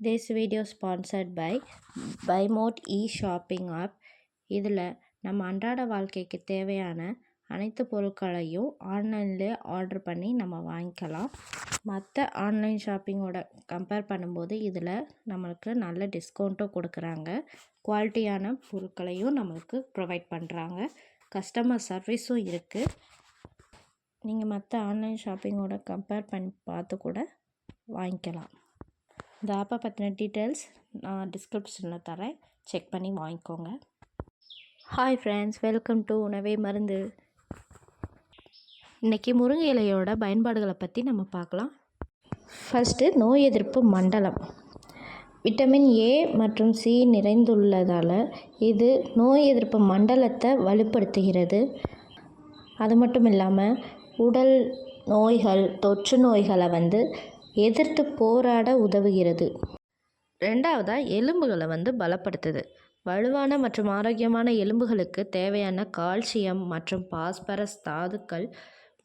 This video sponsored by BuyMode e-shopping app. இதில் நம்ம அன்றாட வாழ்க்கைக்கு தேவையான அனைத்து பொருட்களையும் ஆன்லைன்லேயே ஆர்டர் பண்ணி நம்ம வாங்கிக்கலாம். மற்ற ஆன்லைன் ஷாப்பிங்கோட கம்பேர் பண்ணும்போது இதில் நம்மளுக்கு நல்ல டிஸ்கவுண்ட்டும் கொடுக்குறாங்க. குவாலிட்டியான பொருட்களையும் நம்மளுக்கு ப்ரொவைட் பண்ணுறாங்க. கஸ்டமர் சர்வீஸும் இருக்குது. நீங்கள் மற்ற ஆன்லைன் ஷாப்பிங்கோட கம்பேர் பண்ணி பார்த்து கூட வாங்கிக்கலாம். இந்த ஆப்பை பற்றின டீட்டெயில்ஸ் நான் டிஸ்கிரிப்ஷனில் தரேன், செக் பண்ணி வாங்கிக்கோங்க. ஹாய் ஃப்ரெண்ட்ஸ், வெல்கம் டு உணவே மருந்து. இன்றைக்கி முருங்கை இலையோட பயன்பாடுகளை பற்றி நம்ம பார்க்கலாம். ஃபஸ்ட்டு, நோய் எதிர்ப்பு மண்டலம். விட்டமின் ஏ மற்றும் சி நிறைந்துள்ளதால் இது நோய் எதிர்ப்பு மண்டலத்தை வலுப்படுத்துகிறது. அது மட்டும் இல்லாமல் உடல் நோய்கள், தொற்று நோய்களை எதிர்த்து போராட உதவுகிறது. ரெண்டாவதாக, எலும்புகளை பலப்படுத்துது. வலுவான மற்றும் ஆரோக்கியமான எலும்புகளுக்கு தேவையான கால்சியம் மற்றும் பாஸ்பரஸ் தாதுக்கள்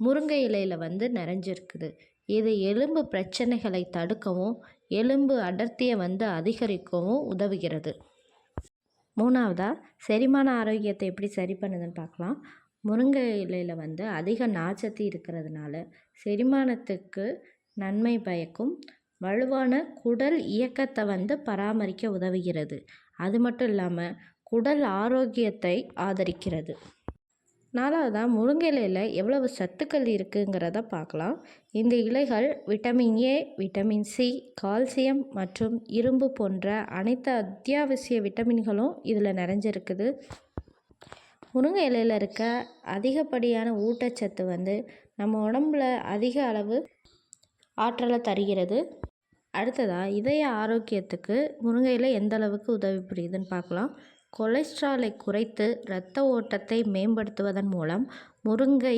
முருங்கை இலையில் நிறைஞ்சிருக்குது. இது எலும்பு பிரச்சனைகளை தடுக்கவும் எலும்பு அடர்த்தியை அதிகரிக்கவும் உதவுகிறது. மூணாவதாக, செரிமான ஆரோக்கியத்தை எப்படி சரி பண்ணுதுன்னு பார்க்கலாம். முருங்கை இலையில் அதிக நார்ச்சத்து இருக்கிறதுனால செரிமானத்துக்கு நன்மை பயக்கும். வலுவான குடல் இயக்கத்தை பராமரிக்க உதவுகிறது. அது மட்டும் இல்லாமல் குடல் ஆரோக்கியத்தை ஆதரிக்கிறது. நாலாவதாக, முருங்கை இலையில் எவ்வளவு சத்துக்கள் இருக்குங்கிறத பார்க்கலாம். இந்த இலைகள் vitamin A, vitamin C, calcium மற்றும் இரும்பு போன்ற அனைத்து அத்தியாவசிய விட்டமின்களும் இதில் நிறைஞ்சிருக்குது. முருங்கை இலையில் இருக்க அதிகப்படியான ஊட்டச்சத்து நம்ம உடம்புல அதிக அளவு ஆற்றலை தருகிறது. அடுத்ததாக, இதய ஆரோக்கியத்துக்கு முருங்கை இலை எந்த அளவுக்கு உதவி புரியுதுன்னு பார்க்கலாம். கொலஸ்ட்ராலை குறைத்து இரத்த ஓட்டத்தை மேம்படுத்துவதன் மூலம் முருங்கை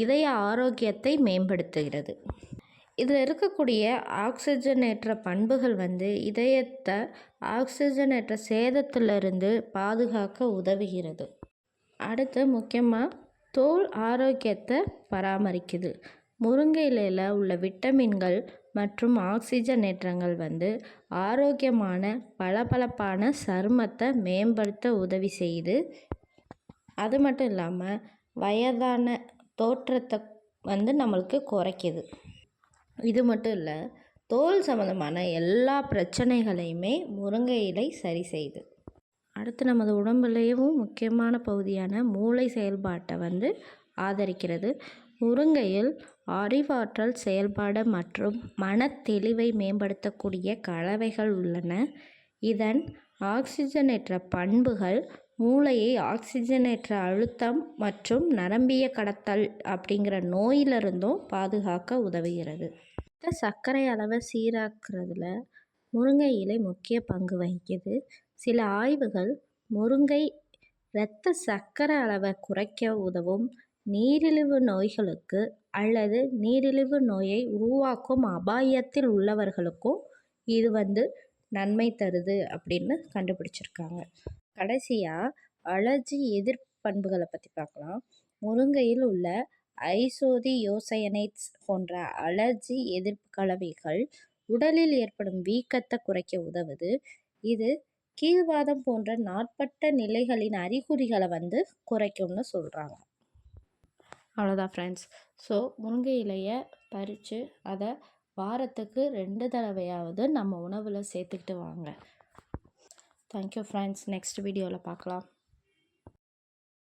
இதய ஆரோக்கியத்தை மேம்படுத்துகிறது. இதில் இருக்கக்கூடிய ஆக்சிஜனேற்ற பண்புகள் இதயத்தை ஆக்சிஜனேற்ற சேதத்திலிருந்து பாதுகாக்க உதவுகிறது. அடுத்து, முக்கியமாக தோல் ஆரோக்கியத்தை பராமரிக்குது. முருங்கை இலையில் உள்ள விட்டமின்கள் மற்றும் ஆக்சிஜனேற்றங்கள் ஆரோக்கியமான பளபளப்பான சருமத்தை மேம்படுத்த உதவி செய்யுது. அது மட்டும் இல்லாமல் வயதான தோற்றத்தை நம்மளுக்கு குறைக்குது. இது மட்டும் இல்லை, தோல் சம்மந்தமான எல்லா பிரச்சனைகளையுமே முருங்கை இலை சரி செய்யுது. அடுத்து, நமது உடம்புலேயும் முக்கியமான பகுதியான மூளை செயல்பாட்டை ஆதரிக்கிறது. முருங்கையில் அறிவாற்றல் செயல்பாடு மற்றும் மனத்தெளிவை மேம்படுத்தக்கூடிய கலவைகள் உள்ளன. இதன் ஆக்சிஜனேற்ற பண்புகள் மூளையை ஆக்சிஜனேற்ற அழுத்தம் மற்றும் நரம்பிய கடத்தல் அப்படிங்கிற நோயிலிருந்தும் பாதுகாக்க உதவுகிறது. சர்க்கரை அளவை சீராக்குறதுல முருங்கை இலை முக்கிய பங்கு வகிக்குது. சில ஆய்வுகள் முருங்கை இரத்த சர்க்கரை அளவை குறைக்க உதவும், நீரிழிவு நோய்களுக்கு அல்லது நீரிழிவு நோயை உருவாக்கும் அபாயத்தில் உள்ளவர்களுக்கும் இது நன்மை தருது அப்படின்னு கண்டுபிடிச்சிருக்காங்க. கடைசியாக, அலர்ஜி எதிர்ப்பு பண்புகளை பற்றி பார்க்கலாம். முருங்கையில் உள்ள ஐசோதியோசயனேட்ஸ் போன்ற அலர்ஜி எதிர்ப்பு கலவைகள் உடலில் ஏற்படும் வீக்கத்தை குறைக்க உதவுது. இது கீழ்வாதம் போன்ற நாட்பட்ட நிலைகளின் அறிகுறிகளை குறைக்கும்னு சொல்கிறாங்க. அவ்வளோதான் ஃப்ரெண்ட்ஸ். ஸோ முருங்கை இலையை பறித்து அதை வாரத்துக்கு 2 தடவையாவது நம்ம உணவில் சேர்த்துக்கிட்டு வாங்க. Thank you friends. நெக்ஸ்ட் வீடியோவில் பார்க்கலாம்.